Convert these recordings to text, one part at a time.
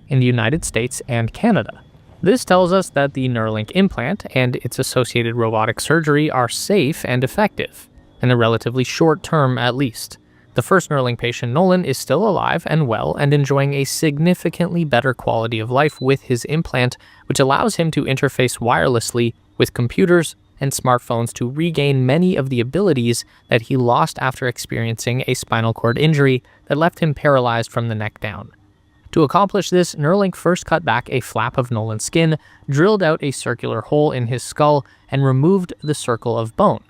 in the United States and Canada. This tells us that the Neuralink implant and its associated robotic surgery are safe and effective, in the relatively short term at least. The first Neuralink patient, Nolan, is still alive and well and enjoying a significantly better quality of life with his implant, which allows him to interface wirelessly with computers and smartphones to regain many of the abilities that he lost after experiencing a spinal cord injury that left him paralyzed from the neck down. To accomplish this, Neuralink first cut back a flap of Nolan's skin, drilled out a circular hole in his skull, and removed the circle of bone.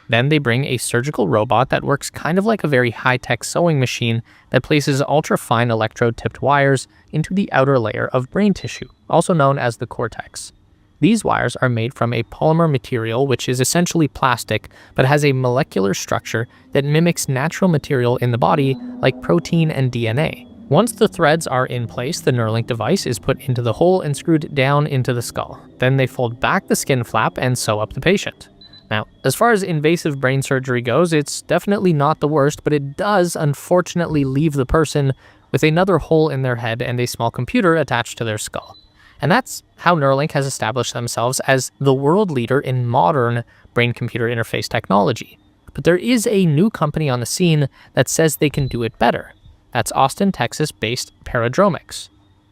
Then they bring a surgical robot that works kind of like a very high-tech sewing machine that places ultra-fine electrode-tipped wires into the outer layer of brain tissue, also known as the cortex. These wires are made from a polymer material which is essentially plastic but has a molecular structure that mimics natural material in the body like protein and DNA. Once the threads are in place, the Neuralink device is put into the hole and screwed down into the skull. Then they fold back the skin flap and sew up the patient. Now, as far as invasive brain surgery goes, it's definitely not the worst, but it does unfortunately leave the person with another hole in their head and a small computer attached to their skull. And that's how Neuralink has established themselves as the world leader in modern brain-computer interface technology. But there is a new company on the scene that says they can do it better. That's Austin, Texas-based Paradromics.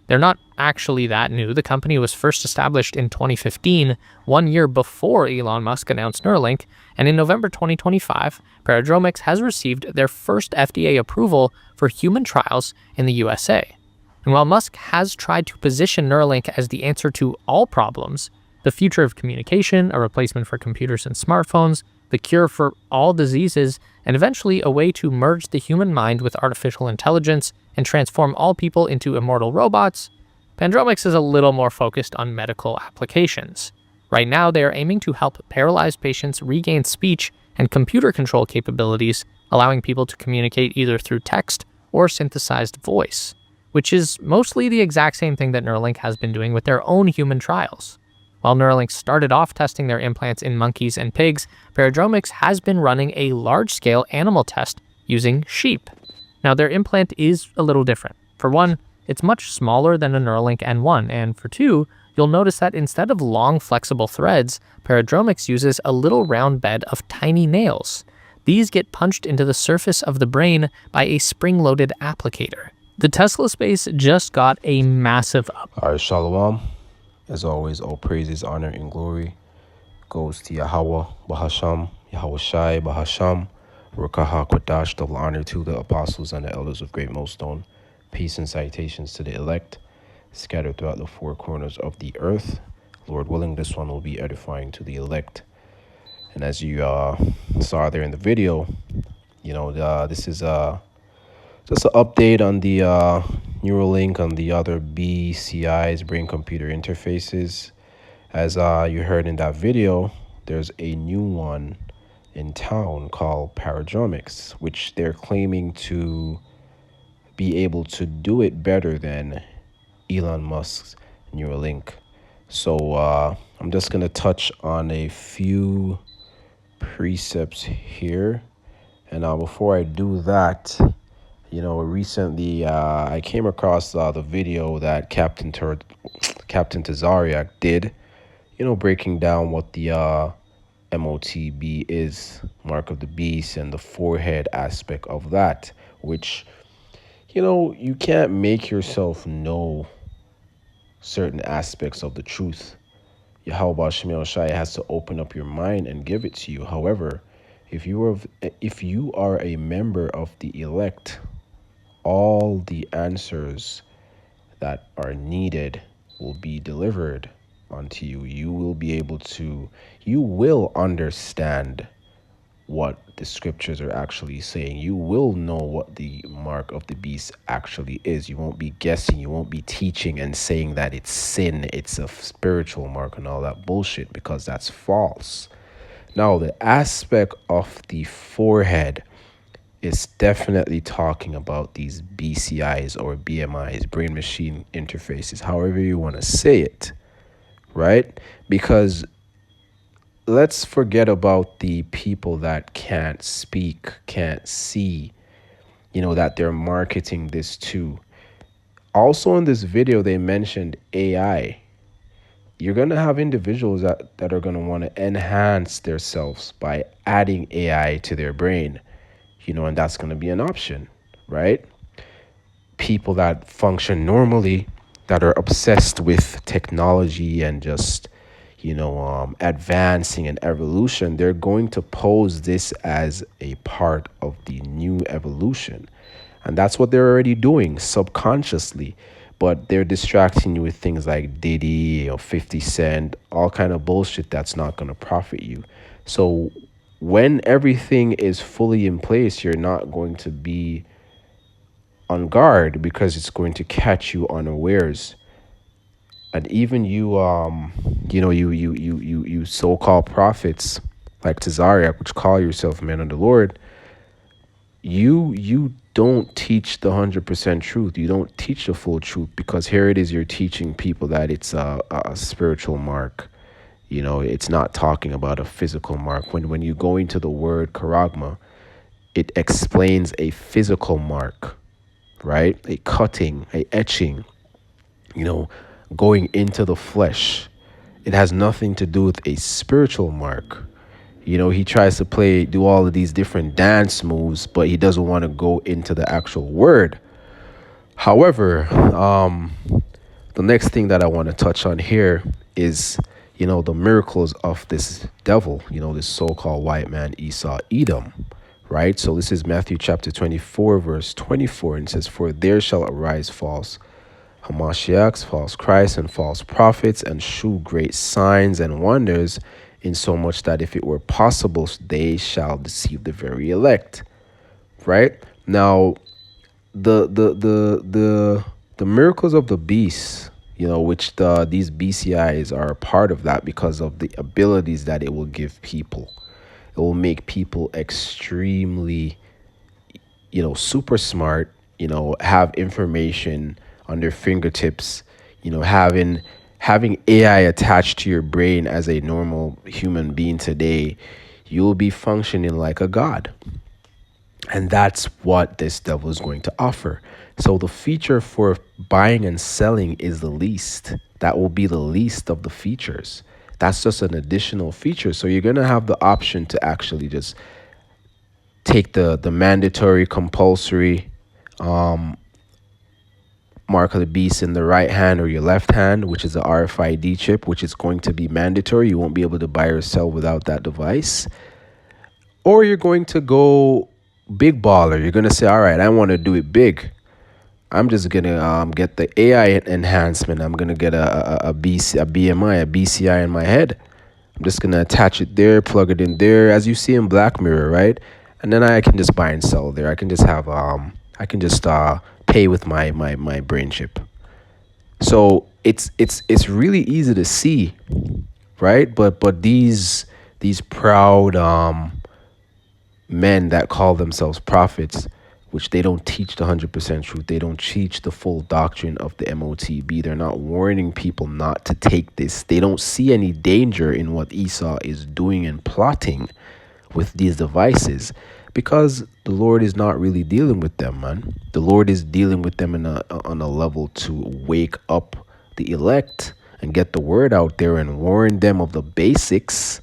They're not actually that new. The company was first established in 2015, 1 year before Elon Musk announced Neuralink, and in November 2025, Paradromics has received their first FDA approval for human trials in the USA. And while Musk has tried to position Neuralink as the answer to all problems, the future of communication, a replacement for computers and smartphones, the cure for all diseases, and eventually a way to merge the human mind with artificial intelligence and transform all people into immortal robots, Paradromics is a little more focused on medical applications. Right now, they are aiming to help paralyzed patients regain speech and computer control capabilities, allowing people to communicate either through text or synthesized voice, which is mostly the exact same thing that Neuralink has been doing with their own human trials. While Neuralink started off testing their implants in monkeys and pigs, Paradromics has been running a large-scale animal test using sheep. Now, their implant is a little different. For one, it's much smaller than a Neuralink N1, and for two, you'll notice that instead of long, flexible threads, Paradromics uses a little round bed of tiny nails. These get punched into the surface of the brain by a spring-loaded applicator. The Tesla space just got a massive up. All right, Shalom. As always, all praises, honor, and glory goes to Yahweh, Bahasham, Yahweh Shai, Bahasham, Rukaha Kwadash, double honor to the apostles and the elders of Great Millstone. Peace and salutations to the elect, scattered throughout the four corners of the earth. Lord willing, this one will be edifying to the elect. And as you saw there in the video, this is just an update on the Neuralink, on the other BCIs, brain-computer interfaces. As you heard in that video, there's a new one in town called Paradromics, which they're claiming to be able to do it better than Elon Musk's Neuralink. So I'm just going to touch on a few precepts here. And before I do that, recently I came across the video that Captain Tazariak did, breaking down what the MOTB is, Mark of the Beast, and the forehead aspect of that, which, you can't make yourself know certain aspects of the truth. Yahweh Shemiel Shai has to open up your mind and give it to you. However, if you are a member of the elect, all the answers that are needed will be delivered unto you. You will understand what the scriptures are actually saying. You will know what the mark of the beast actually is. You won't be guessing. You won't be teaching and saying that it's sin, it's a spiritual mark and all that bullshit, because that's false. Now, the aspect of the forehead is definitely talking about these BCIs or BMIs, brain machine interfaces, however you want to say it, right? Because let's forget about the people that can't speak, can't see, that they're marketing this to. Also in this video, they mentioned AI. You're going to have individuals that are going to want to enhance themselves by adding AI to their brain, and that's going to be an option, right? People that function normally, that are obsessed with technology and just, advancing and evolution, they're going to pose this as a part of the new evolution. And that's what they're already doing subconsciously. But they're distracting you with things like Diddy or 50 Cent, all kind of bullshit that's not going to profit you. So when everything is fully in place, you're not going to be on guard because it's going to catch you unawares. And even you so-called prophets like Tazariak, which call yourself men of the Lord, you don't teach the 100% truth. You don't teach the full truth, because here it is, you're teaching people that it's a spiritual mark. It's not talking about a physical mark. When you go into the word charagma, it explains a physical mark, right? A cutting, a etching, going into the flesh. It has nothing to do with a spiritual mark. He tries to do all of these different dance moves, but he doesn't want to go into the actual word. However, the next thing that I want to touch on here is, the miracles of this devil, this so-called white man, Esau, Edom, right? So this is Matthew chapter 24, verse 24, and it says, "For there shall arise false Hamashiachs, false Christs, and false prophets, and shew great signs and wonders, insomuch that if it were possible, they shall deceive the very elect." Right? Now, the miracles of the beast, which these BCIs are a part of that, because of the abilities that it will give people. It will make people extremely, super smart, have information on their fingertips, having AI attached to your brain as a normal human being today, you'll be functioning like a god. And that's what this devil is going to offer. So the feature for buying and selling is the least. That will be the least of the features. That's just an additional feature. So you're going to have the option to actually just take the mandatory, compulsory mark of the beast in the right hand or your left hand, which is the RFID chip, which is going to be mandatory. You won't be able to buy or sell without that device. Or you're going to go big baller. You're going to say, all right, I want to do it big. I'm just going to get the AI enhancement. I'm going to get a BMI, a BCI in my head. I'm just going to attach it there, plug it in there, as you see in Black Mirror, right? And then I can just buy and sell there. I can just have, pay with my brain chip. So it's really easy to see, right? But these proud men that call themselves prophets, which they don't teach the 100% truth. They don't teach the full doctrine of the MOTB. They're not warning people not to take this. They don't see any danger in what Esau is doing and plotting with these devices, because the Lord is not really dealing with them, man. The Lord is dealing with them on a level to wake up the elect and get the word out there and warn them of the basics,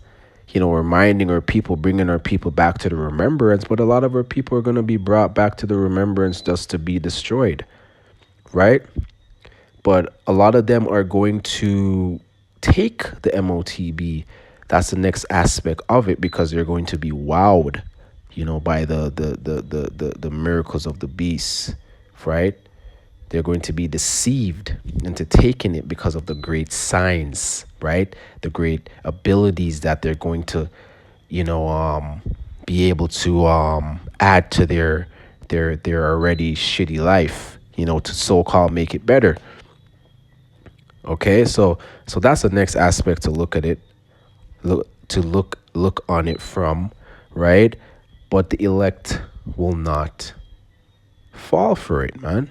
reminding our people, bringing our people back to the remembrance. But a lot of our people are going to be brought back to the remembrance just to be destroyed, right? But a lot of them are going to take the MOTB. That's the next aspect of it, because they're going to be wowed, by the miracles of the beast, right? They're going to be deceived into taking it because of the great signs, right? The great abilities that they're going to, be able to add to their already shitty life, to so-called make it better. Okay, so that's the next aspect to look at it, look on it from, right? But the elect will not fall for it, man.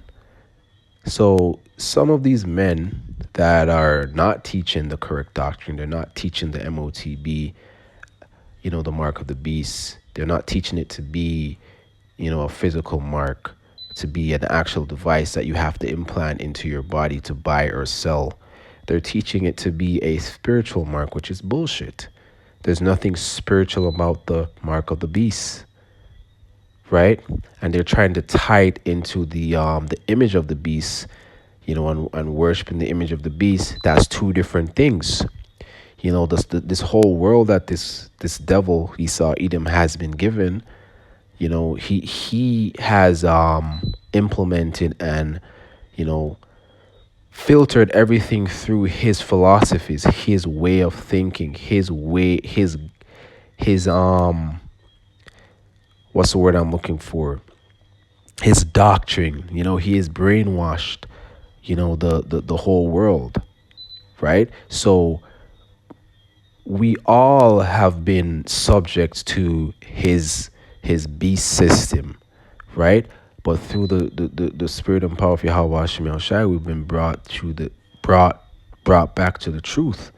So some of these men that are not teaching the correct doctrine, they're not teaching the MOTB, the mark of the beast. They're not teaching it to be, a physical mark. to be an actual device that you have to implant into your body to buy or sell. They're teaching it to be a spiritual mark, which is bullshit. There's nothing spiritual about the mark of the beast, right? And they're trying to tie it into the image of the beast, and worshiping the image of the beast. That's two different things. This whole world that this devil Esau Edom has been given, he has implemented and filtered everything through his philosophies, his way of thinking, his what's the word I'm looking for? His doctrine. He is brainwashed, the whole world, right? So we all have been subject to his beast system, right? But through the spirit and power of Yahweh Hashem Shai, we've been brought back to the truth,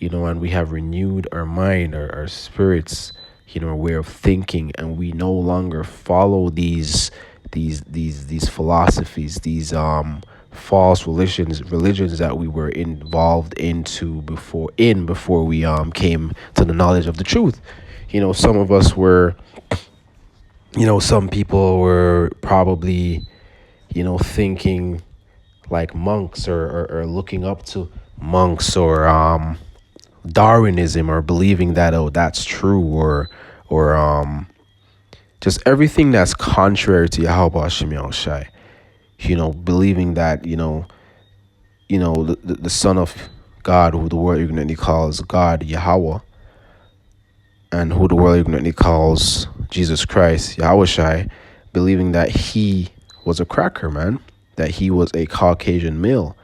and we have renewed our mind, our spirits, our way of thinking, and we no longer follow these philosophies, these false religions that we were involved into before we came to the knowledge of the truth. Some of us were, some people were probably, thinking like monks, or looking up to monks, or Darwinism, or believing that, oh, that's true, or just everything that's contrary to Yahweh Hashem Yahushai. Believing that, the Son of God, who the world ignorantly calls God Yahweh, and who the world ignorantly calls Jesus Christ, Yahushai, believing that he was a cracker, man, that he was a Caucasian male.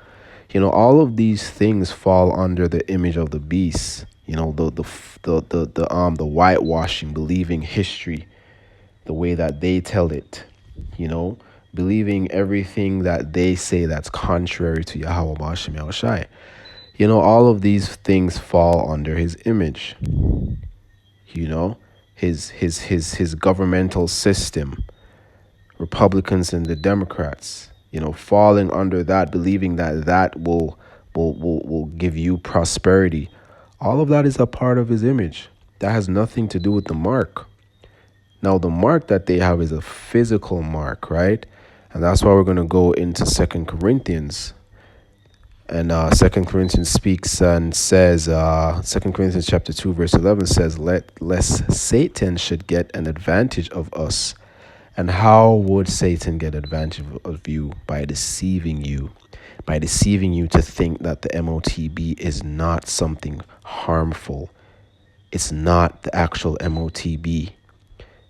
All of these things fall under the image of the beast. The whitewashing, believing history the way that they tell it, believing everything that they say that's contrary to Yahweh Hashem Yahushai. All of these things fall under his image. His governmental system, Republicans and the Democrats, falling under that, believing that will give you prosperity. All of that is a part of his image. That has nothing to do with the mark. Now, the mark that they have is a physical mark, right? And that's why we're going to go into 2 Corinthians. And 2 Corinthians speaks and says, 2 Corinthians chapter 2, verse 11 says, lest Satan should get an advantage of us. And how would Satan get advantage of you? By deceiving you. By deceiving you to think that the MOTB is not something harmful. It's not the actual MOTB.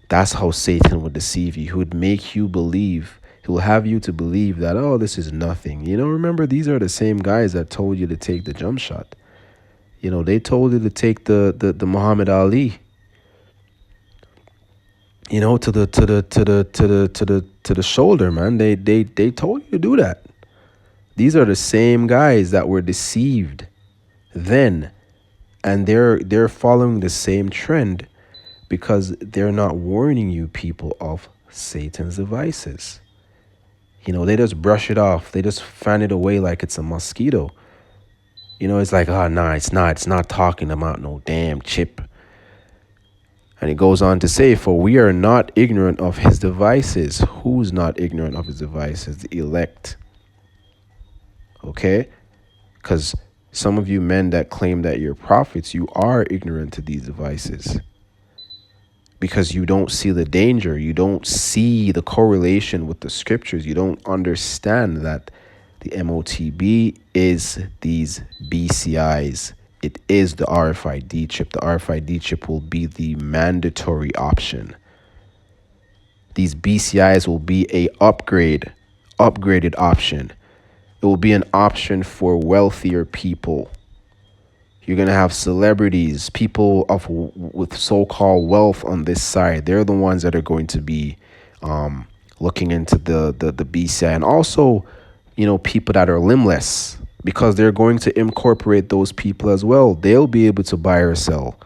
That's how Satan would deceive you. He would make you believe. He will have you to believe that, oh, this is nothing. Remember, these are the same guys that told you to take the jump shot. They told you to take the Muhammad Ali. To the shoulder, man. They told you to do that. These are the same guys that were deceived then, and they're following the same trend, because they're not warning you people of Satan's devices. They just brush it off. They just fan it away like it's a mosquito. It's like, oh, nah, it's not talking about no damn chip. And it goes on to say, for we are not ignorant of his devices. Who's not ignorant of his devices? The elect. Okay? Because some of you men that claim that you're prophets, you are ignorant to these devices. Because you don't see the danger. You don't see the correlation with the scriptures. You don't understand that the MOTB is these BCIs. It is the RFID chip. The RFID chip will be the mandatory option. These BCIs will be a upgraded option. It will be an option for wealthier people. You're going to have celebrities, people with so-called wealth on this side. They're the ones that are going to be looking into the BCI. And also, people that are limbless, because they're going to incorporate those people as well. They'll be able to buy or sell.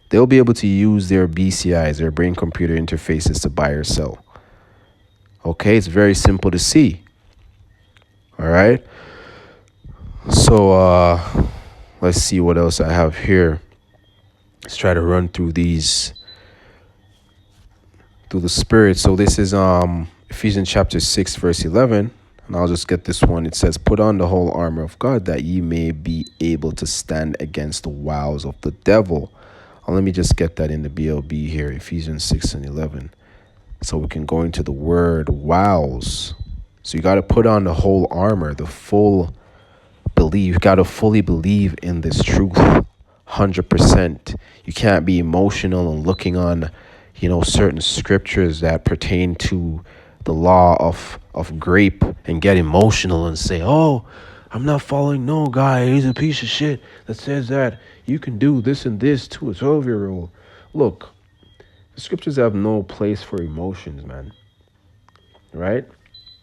They'll be able to use their BCIs, their brain computer interfaces, to buy or sell. Okay, it's very simple to see. All right. So let's see what else I have here. Let's try to run through these through the spirit. So this is Ephesians chapter 6 verse 11, and I'll just get this one. It says, "Put on the whole armor of God that ye may be able to stand against the wiles of the devil." Let me just get that in the BLB here, Ephesians 6 and 11. So we can go into the word wiles. So you got to put on the whole armor, the full believe. You got to fully believe in this truth 100%. You can't be emotional and looking on, certain scriptures that pertain to the law of grape and get emotional and say, "Oh, I'm not following no guy. He's a piece of shit that says that you can do this and this to a 12-year-old. Look, the scriptures have no place for emotions, man. Right?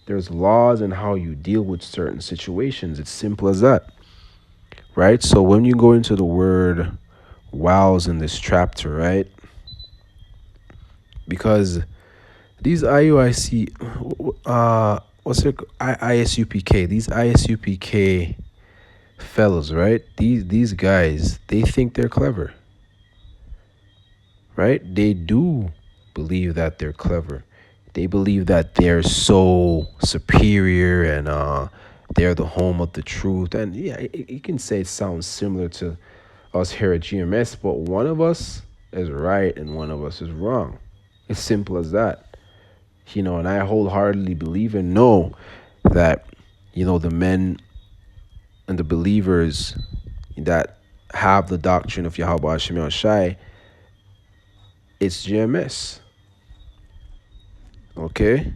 There's laws and how you deal with certain situations. It's simple as that. Right? So when you go into the word wows in this chapter, right? Because these IUIC, ISUPK, these ISUPK fellows, right? These guys, they think they're clever, right? They do believe that they're clever. They believe that they're so superior and they're the home of the truth. And yeah, you can say it sounds similar to us here at GMS, but one of us is right and one of us is wrong. It's simple as that. And I wholeheartedly believe and know that, the men and the believers that have the doctrine of Yahweh Hashem Yahushai, it's GMS. Okay.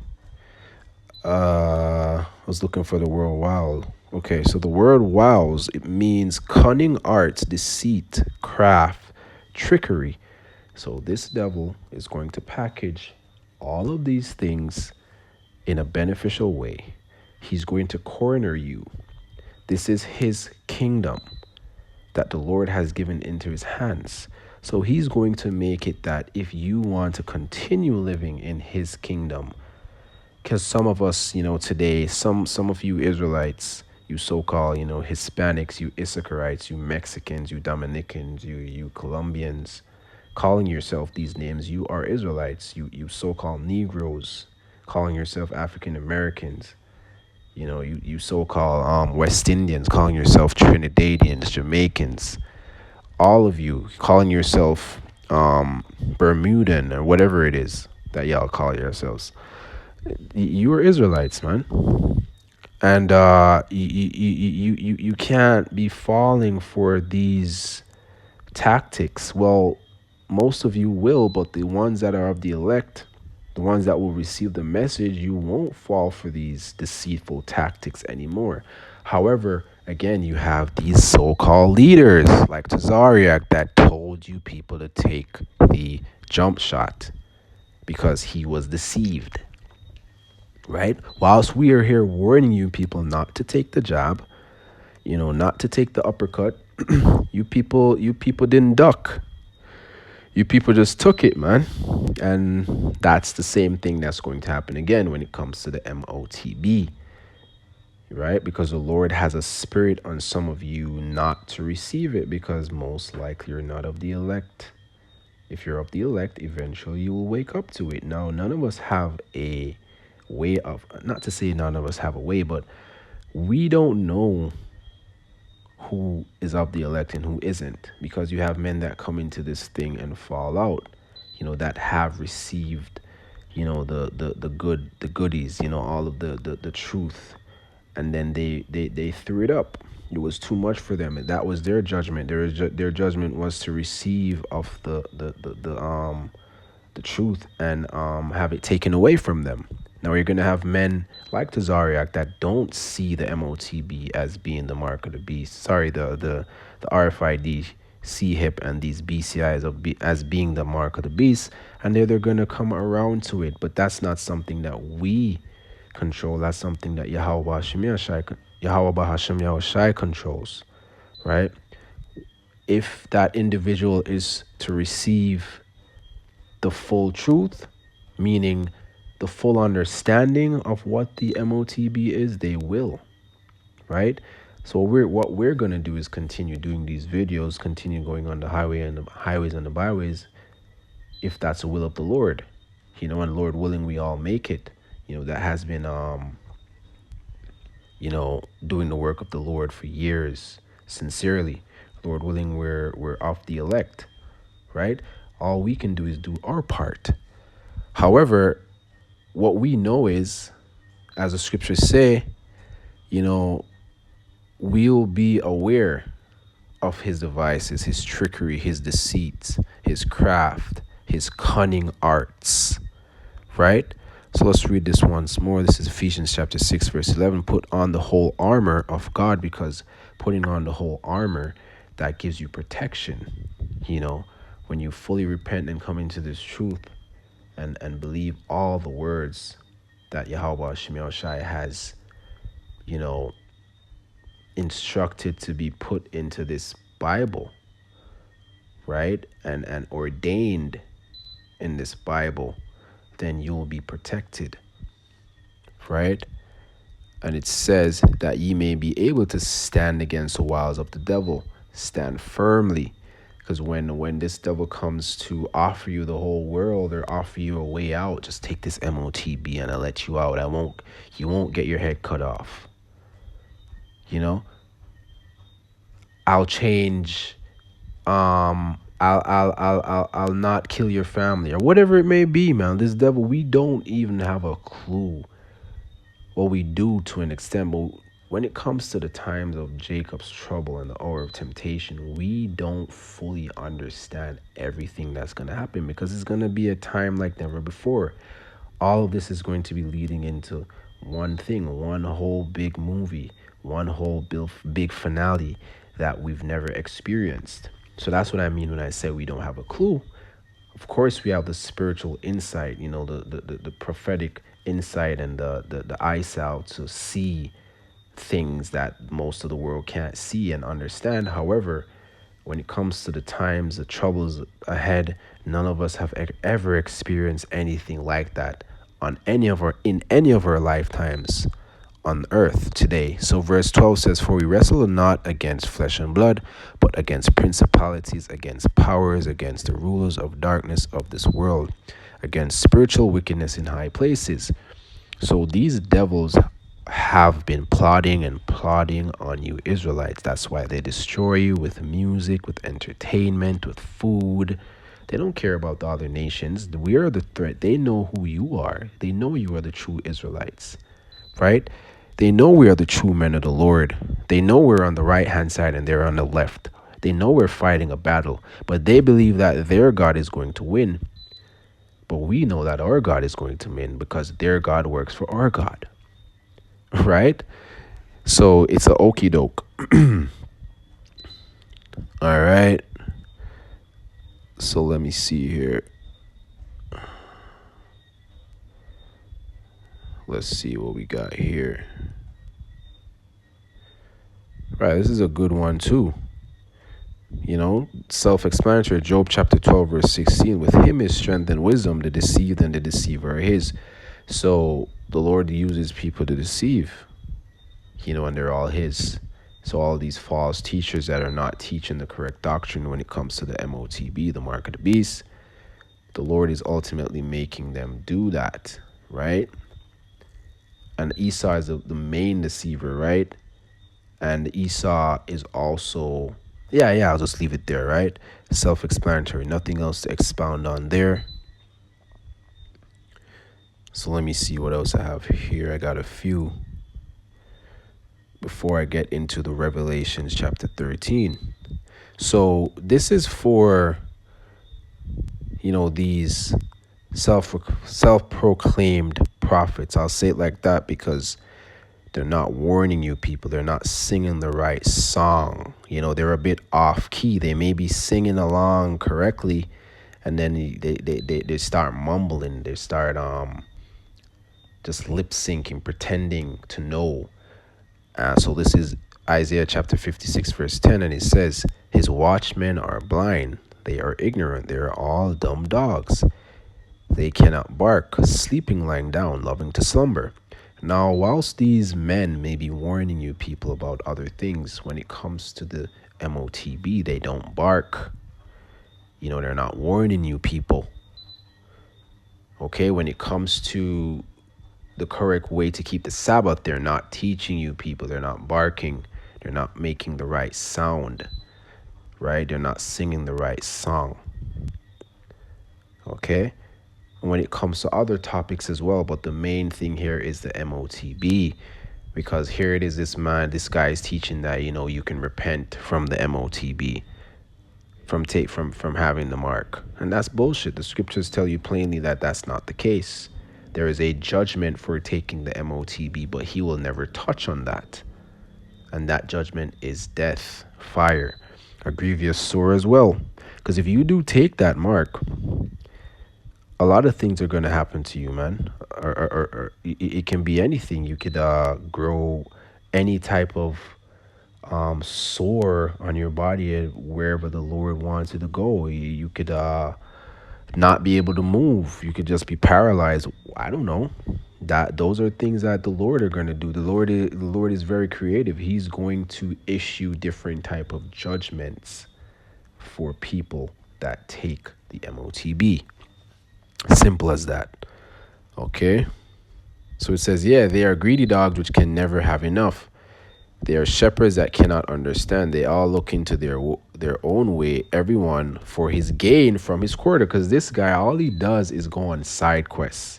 I was looking for the word wow. Okay, so the word wows, it means cunning arts, deceit, craft, trickery. So this devil is going to package all of these things in a beneficial way. He's going to corner you. This is his kingdom that the Lord has given into his hands. So he's going to make it that if you want to continue living in his kingdom, because some of us, today, some of you Israelites, you so-called, Hispanics, you Issacharites, you Mexicans, you Dominicans, you Colombians, calling yourself these names, you are Israelites. You so-called Negroes, calling yourself African Americans. You so-called West Indians, calling yourself Trinidadians, Jamaicans. All of you calling yourself Bermudan or whatever it is that y'all call yourselves. You are Israelites, man. And you can't be falling for these tactics. Well, most of you will, but the ones that are of the elect, the ones that will receive the message, you won't fall for these deceitful tactics anymore. However, again, you have these so-called leaders like Tazariak that told you people to take the jump shot because he was deceived. Right? Whilst we are here warning you people not to take the jab, not to take the uppercut, you people didn't duck. You people just took it, man. And that's the same thing that's going to happen again when it comes to the MOTB. Right? Because the Lord has a spirit on some of you not to receive it because most likely you're not of the elect. If you're of the elect, eventually you will wake up to it. Now, none of us have a way of, not to say none of us have a way, but we don't know who is of the elect and who isn't, because you have men that come into this thing and fall out, that have received, the goodies, all of the truth, and then they threw it up. It was too much for them, and that was their judgment. Their judgment was to receive of the truth and have it taken away from them. Now you're gonna have men like Tazariak that don't see the MOTB as being the mark of the beast. Sorry, the RFID, CHIP, and these BCIs as being the mark of the beast, and they're gonna come around to it. But that's not something that we control. That's something that Yahweh Hashem Yahushai controls, right? If that individual is to receive the full truth, meaning the full understanding of what the MOTB is, they will, right? So what we're gonna do is continue doing these videos, continue going on the highways and the byways, if that's the will of the Lord, and Lord willing, we all make it. That has been doing the work of the Lord for years, sincerely. Lord willing, we're off the elect, right? All we can do is do our part. However, what we know is, as the scriptures say, we'll be aware of his devices, his trickery, his deceits, his craft, his cunning arts, right? So let's read this once more. This is Ephesians chapter 6, verse 11. Put on the whole armor of God, because putting on the whole armor, that gives you protection. When you fully repent and come into this truth and believe all the words that Yahweh Shemel Shai has, instructed to be put into this Bible, right? And ordained in this Bible, then you will be protected, right? And it says that ye may be able to stand against the wiles of the devil. Stand firmly. Because when this devil comes to offer you the whole world or offer you a way out, just take this MOTB and I'll let you out. You won't get your head cut off. I'll change. I'll not kill your family, or whatever it may be, man. This devil, we don't even have a clue. Well, we do to an extent, but when it comes to the times of Jacob's trouble and the hour of temptation, we don't fully understand everything that's going to happen, because it's going to be a time like never before. All of this is going to be leading into one thing, one whole big movie, one whole big finale that we've never experienced. So that's what I mean when I say we don't have a clue. Of course, we have the spiritual insight, the prophetic insight and the eyesight to see things that most of the world can't see and understand. However, when it comes to the times, the troubles ahead, none of us have ever experienced anything like that in any of our lifetimes on earth today. So verse 12 says, for we wrestle not against flesh and blood, but against principalities, against powers, against the rulers of darkness of this world, against spiritual wickedness in high places. So these devils have been plotting on you Israelites. That's why they destroy you with music, with entertainment, with food. They don't care about the other nations. We are the threat. They know who you are. They know you are the true Israelites, right? They know we are the true men of the Lord. They know we're on the right-hand side and they're on the left. They know we're fighting a battle, but they believe that their God is going to win. But we know that our God is going to win, because their God works for our God, right? So it's a okie doke. All right. So let me see here. Let's see what we got here. Right, this is a good one too. Self-explanatory. Job chapter 12, verse 16. With him is strength and wisdom. The deceived and the deceiver are his. So the Lord uses people to deceive, and they're all his. So all these false teachers that are not teaching the correct doctrine when it comes to the MOTB, the mark of the beast, the Lord is ultimately making them do that, right? And Esau is the main deceiver, right? And Esau is also, I'll just leave it there, right? Self-explanatory, nothing else to expound on there. So let me see what else I have here. I got a few before I get into the Revelations chapter 13. So this is for, these self-proclaimed prophets. I'll say it like that because they're not warning you people. They're not singing the right song. They're a bit off key. They may be singing along correctly, and then they start mumbling. They start just lip syncing, pretending to know. So this is Isaiah chapter 56, verse 10, and it says, his watchmen are blind. They are ignorant. They are all dumb dogs. they cannot bark, sleeping lying down, loving to slumber. Now, whilst these men may be warning you people about other things, when it comes to the MOTB, they don't bark. They're not warning you people. Okay, when it comes to the correct way to keep the Sabbath, they're not teaching you people. They're not barking. They're not making the right sound, right? They're not singing the right song. Okay? When it comes to other topics as well, but the main thing here is the MOTB, because here it is, this guy is teaching that, you can repent from the MOTB, from having the mark. And that's bullshit. The scriptures tell you plainly that that's not the case. There is a judgment for taking the MOTB, but he will never touch on that. And that judgment is death, fire, a grievous sore as well. Because if you do take that mark, a lot of things are going to happen to you, man. Or it can be anything. You could grow any type of sore on your body wherever the Lord wants you to go. You could not be able to move. You could just be paralyzed. I don't know. Those are things that the Lord are going to do. The Lord is very creative. He's going to issue different type of judgments for people that take the MOTB. Simple as that. Okay. So it says, yeah, they are greedy dogs which can never have enough. They are shepherds that cannot understand. They all look into their own way, everyone for his gain from his quarter. Because this guy, all he does is go on side quests,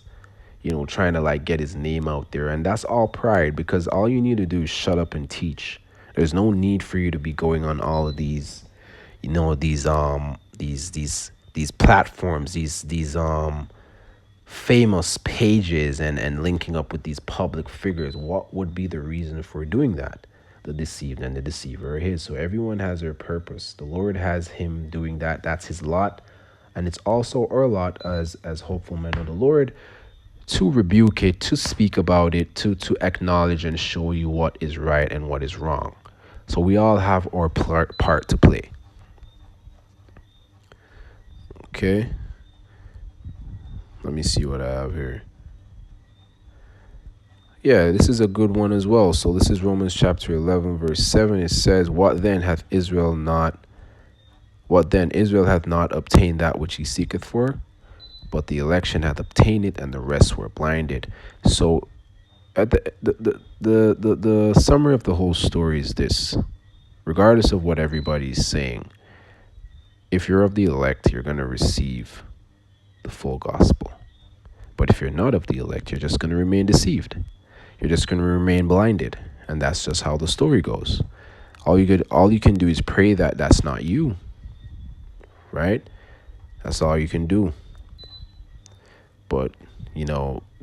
trying to get his name out there. And that's all pride, because all you need to do is shut up and teach. There's no need for you to be going on all of these, these platforms, these famous pages and linking up with these public figures. What would be the reason for doing that? The deceived and the deceiver are his. So everyone has their purpose. The Lord has him doing that. That's his lot. And it's also our lot as hopeful men of the Lord to rebuke it, to speak about it, to acknowledge and show you what is right and what is wrong. So we all have our part to play. Okay. Let me see what I have here. Yeah, this is a good one as well. So this is Romans chapter 11, verse 7. It says, What then Israel hath not obtained that which he seeketh for? But the election hath obtained it, and the rest were blinded. So at the summary of the whole story is this. Regardless of what everybody's saying, if you're of the elect, you're going to receive the full gospel. But if you're not of the elect, you're just going to remain deceived. You're just going to remain blinded. And that's just how the story goes. All you can do is pray that that's not you. Right? That's all you can do. But,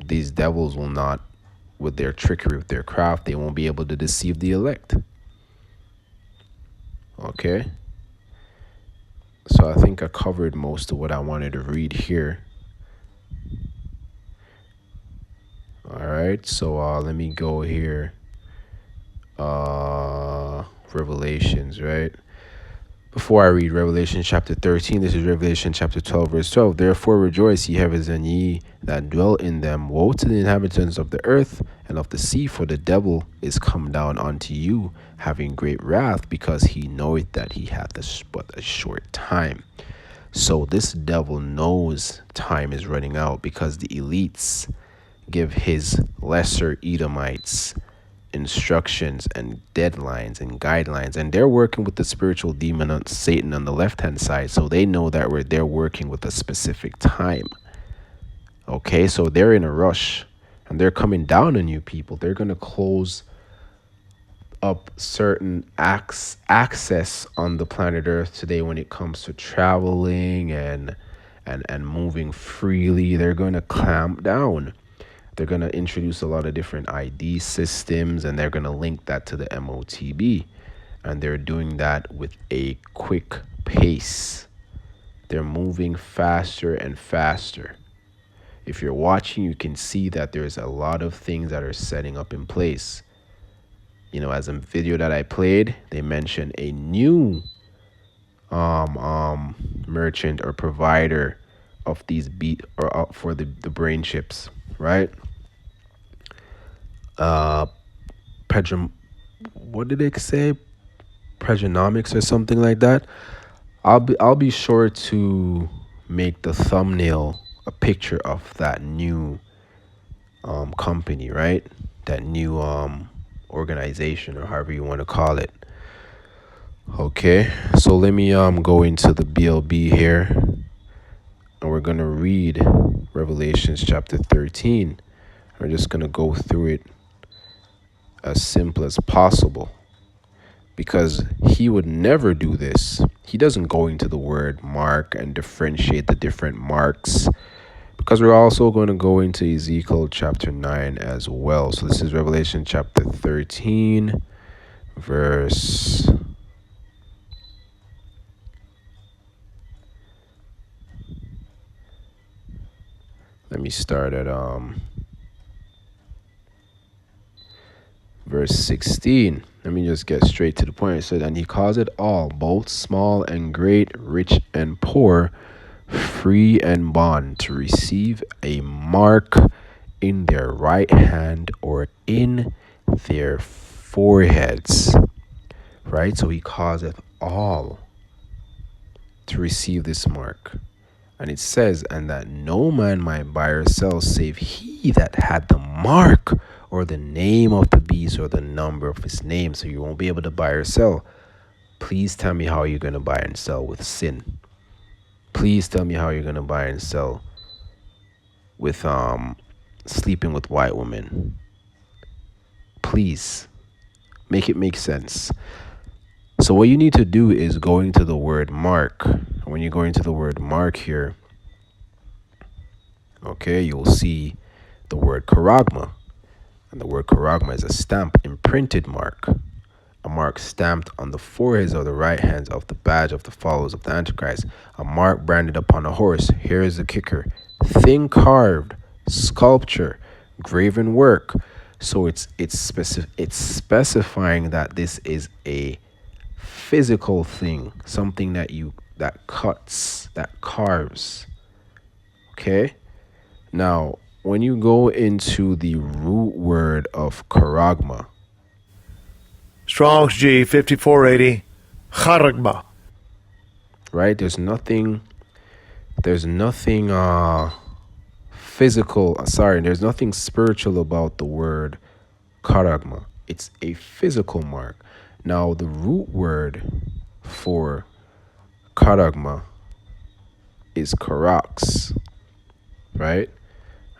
these devils will not, with their trickery, with their craft, they won't be able to deceive the elect. Okay? So I think I covered most of what I wanted to read here. All right, so let me go here. Revelations, right? Before I read Revelation chapter 13, this is Revelation chapter 12, verse 12. Therefore rejoice, ye heavens, and ye that dwell in them. Woe to the inhabitants of the earth and of the sea, for the devil is come down unto you, having great wrath, because he knoweth that he hath but a short time. So this devil knows time is running out, because the elites give his lesser Edomites instructions and deadlines and guidelines, and they're working with the spiritual demon Satan on the left hand side, so they know that they're working with a specific time. Okay, so they're in a rush and they're coming down on you people. They're going to close up certain access on the planet Earth today when it comes to traveling and moving freely. They're going to clamp down. They're going to introduce a lot of different ID systems, and they're going to link that to the MOTB. And they're doing that with a quick pace. They're moving faster and faster. If you're watching, you can see that there's a lot of things that are setting up in place. As a video that I played, they mentioned a new merchant or provider of these beat or for the brain chips, right? Uh, Pedram, what did they say? Pregenomics or something like that. I'll be sure to make the thumbnail a picture of that new company, right? That new organization or however you want to call it. Okay, so let me go into the BLB here, and we're gonna read Revelations chapter 13. We're just gonna go through it as simple as possible, because he would never do this. He doesn't go into the word mark and differentiate the different marks, because we're also going to go into Ezekiel chapter 9 as well. So this is Revelation chapter 13, verse. Let me start at verse 16. Let me just get straight to the point. It said, and he caused it all, both small and great, rich and poor, free and bond, to receive a mark in their right hand or in their foreheads. Right? So he causeth all to receive this mark. And it says, and that no man might buy or sell save he that had the mark or the name of the beast or the number of his name. So you won't be able to buy or sell. Please tell me how you're going to buy and sell with sin. Please tell me how you're going to buy and sell with sleeping with white women. Please make it make sense. So what you need to do is go into the word mark. When you go into the word mark here, okay, you'll see the word charagma. And the word charagma is a stamp, imprinted mark. A mark stamped on the foreheads or the right hands of the badge of the followers of the Antichrist. A mark branded upon a horse. Here is the kicker. Thin carved, sculpture, graven work. So it's specifying that this is a physical thing, something that cuts, that carves. Okay? Now, when you go into the root word of charagma, Strong's G 5480, charagma. Right? There's nothing physical, there's nothing spiritual about the word charagma. It's a physical mark. Now, the root word for charagma is charax, right?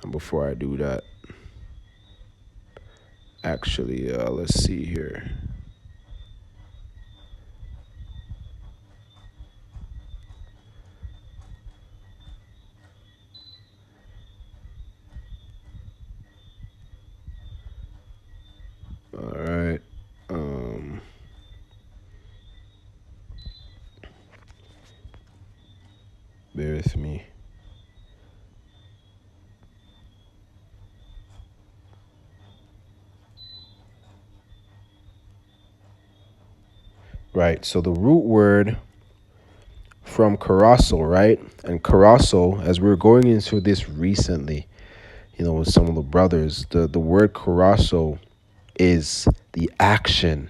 And before I do that, actually, let's see here. All right. Bear with me. Right. So the root word from carousel, right? And carousel, as we were going into this recently, with some of the brothers, the word carousel is the action,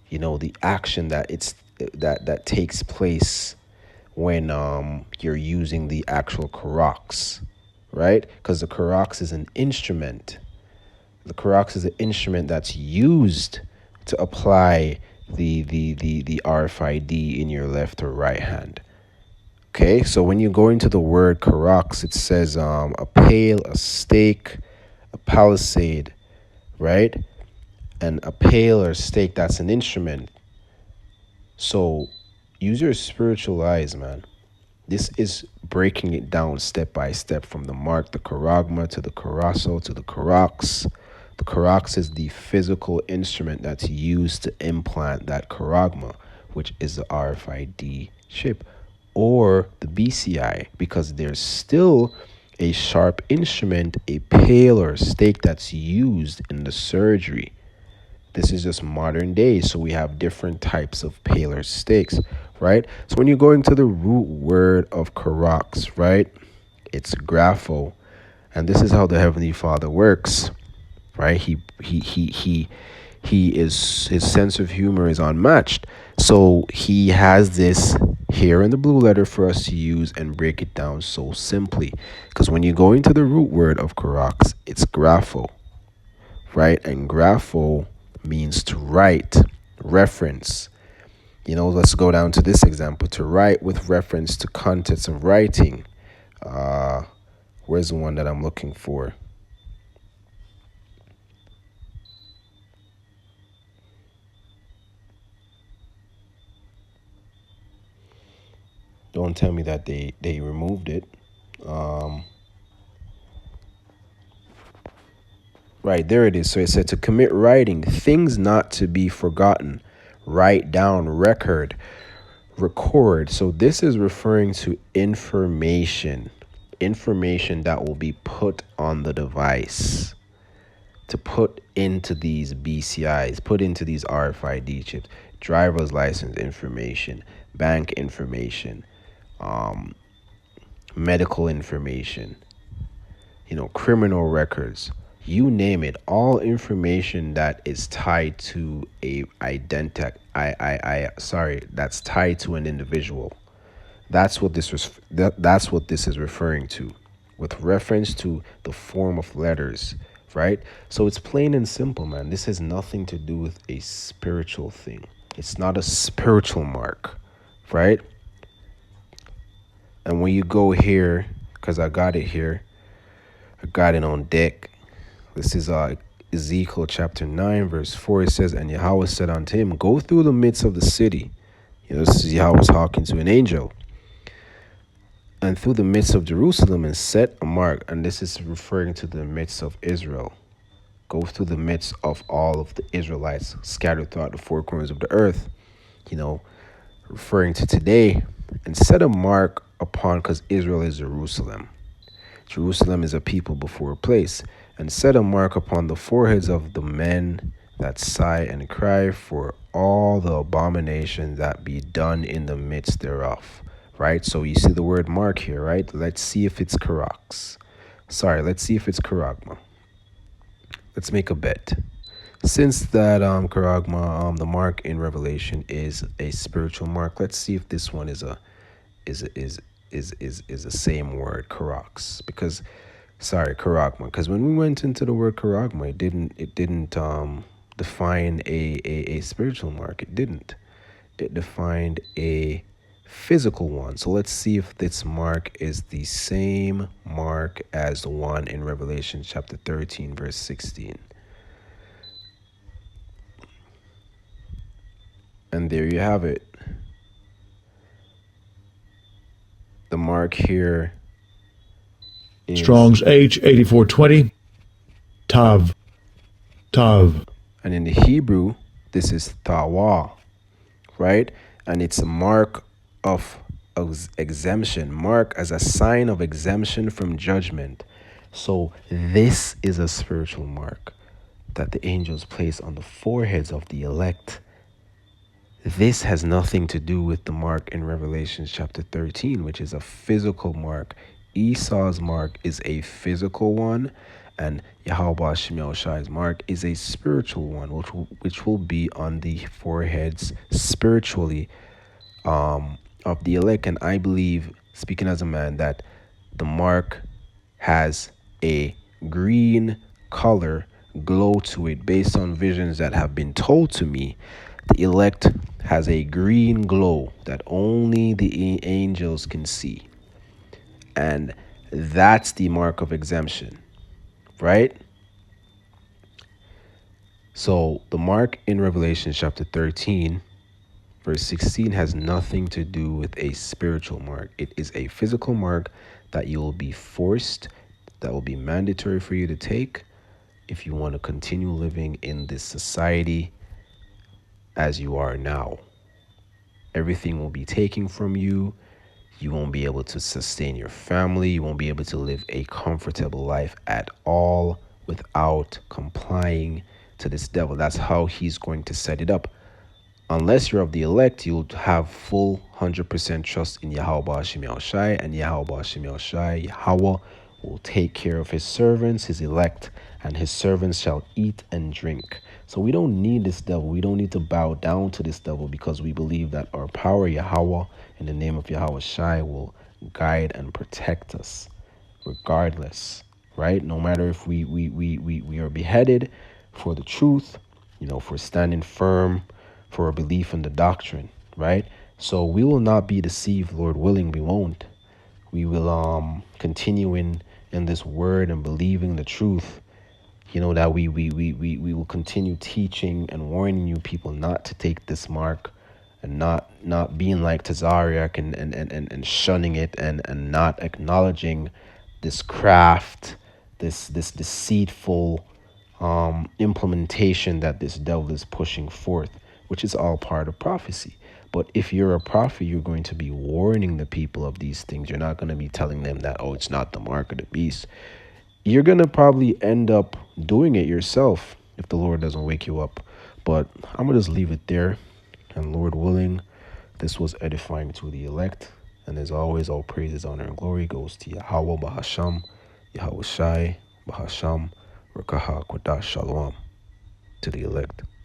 the action that takes place when you're using the actual charax, right? Because the charax is an instrument. The charax is an instrument that's used to apply the RFID in your left or right hand. Okay, so when you go into the word charax, it says a pale, a stake, a palisade, right? And a pale or stake, that's an instrument. So use your spiritual eyes, man. This is breaking it down step by step from the mark, the charagma, to the carousel, to the charax. The charax is the physical instrument that's used to implant that charagma, which is the RFID chip, or the BCI, because there's still a sharp instrument, a pale or stake that's used in the surgery. This is just modern day, so we have different types of paler stakes. right? So when you're going to the root word of karox, right, it's grapho, and this is how the Heavenly Father works, right? He is, his sense of humor is unmatched. So he has this here in the blue letter for us to use and break it down so simply. Because when you go into the root word of karox, it's grapho, right? And grapho means to write, reference. You know, let's go down to this example: to write with reference to context of writing. Where's the one that I'm looking for? Don't tell me that they removed it. Right, there it is. So it said to commit writing, things not to be forgotten, write down, record, record. So this is referring to information, information that will be put on the device, to put into these BCIs, put into these RFID chips, driver's license information, bank information, medical information, you know, criminal records, you name it, all information that is tied to a that's tied to an individual. That's what this was. That's what this is referring to, with reference to the form of letters, right? So it's plain and simple, man. This has nothing to do with a spiritual thing. It's not a spiritual mark, right? And when you go here, because I got it here, I got it on deck. This is Ezekiel chapter 9, verse 4. It says, and Yahweh said unto him, go through the midst of the city. You know, this is Yahweh talking to an angel. And through the midst of Jerusalem, and set a mark. And this is referring to the midst of Israel. Go through the midst of all of the Israelites scattered throughout the four corners of the earth. You know, referring to today. And set a mark upon, because Israel is Jerusalem. Jerusalem is a people before a place. And set a mark upon the foreheads of the men that sigh and cry for all the abominations that be done in the midst thereof. Right? So you see the word mark here, right? Let's see if it's karox. Let's see if it's karagma. Let's make a bet. Since that karagma, the mark in Revelation is a spiritual mark, let's see if this one is the same word, karox. Because karagma. Because when we went into the word karagma, it didn't define a spiritual mark. It didn't. It defined a physical one. So let's see if this mark is the same mark as the one in Revelation chapter 13, verse 16. And there you have it. The mark here is Strong's H8420. Tav. Tav. And in the Hebrew, this is tawa, right? And it's a mark of exemption, mark as a sign of exemption from judgment. So this is a spiritual mark that the angels place on the foreheads of the elect. This has nothing to do with the mark in Revelation chapter 13, which is a physical mark. Esau's mark is a physical one, and Yahweh Shemel Shai's mark is a spiritual one, which will be on the foreheads spiritually of the elect. And I believe, speaking as a man, that the mark has a green color glow to it based on visions that have been told to me. The elect has a green glow that only the angels can see. And that's the mark of exemption, right? So the mark in Revelation chapter 13, verse 16 has nothing to do with a spiritual mark. It is a physical mark that you will be forced, that will be mandatory for you to take if you want to continue living in this society as you are now. Everything will be taken from you. You won't be able to sustain your family. You won't be able to live a comfortable life at all without complying to this devil. That's how he's going to set it up. Unless you're of the elect, you'll have full 100% trust in Yahweh Hashem Shai, and Yahweh Hashem Shai, Yahweh, will take care of his servants, his elect, and his servants shall eat and drink. So we don't need this devil. We don't need to bow down to this devil because we believe that our power, Yahweh, in the name of Yahweh Shai, will guide and protect us regardless, right? No matter if we are beheaded for the truth, for standing firm, for a belief in the doctrine, right? So we will not be deceived, Lord willing, we won't. We will continue in this word and believing the truth, that we will continue teaching and warning you people not to take this mark and not being like Tazariak and shunning it and not acknowledging this craft, this deceitful implementation that this devil is pushing forth, which is all part of prophecy. But if you're a prophet, you're going to be warning the people of these things. You're not going to be telling them that, oh, it's not the mark of the beast. You're going to probably end up doing it yourself if the Lord doesn't wake you up. But I'm going to just leave it there. And Lord willing, this was edifying to the elect. And as always, all praises, honor, and glory goes to Yahweh Bahasham, Yahweh Shai, Bahasham, Rakaha, Quadash, Shalom, to the elect.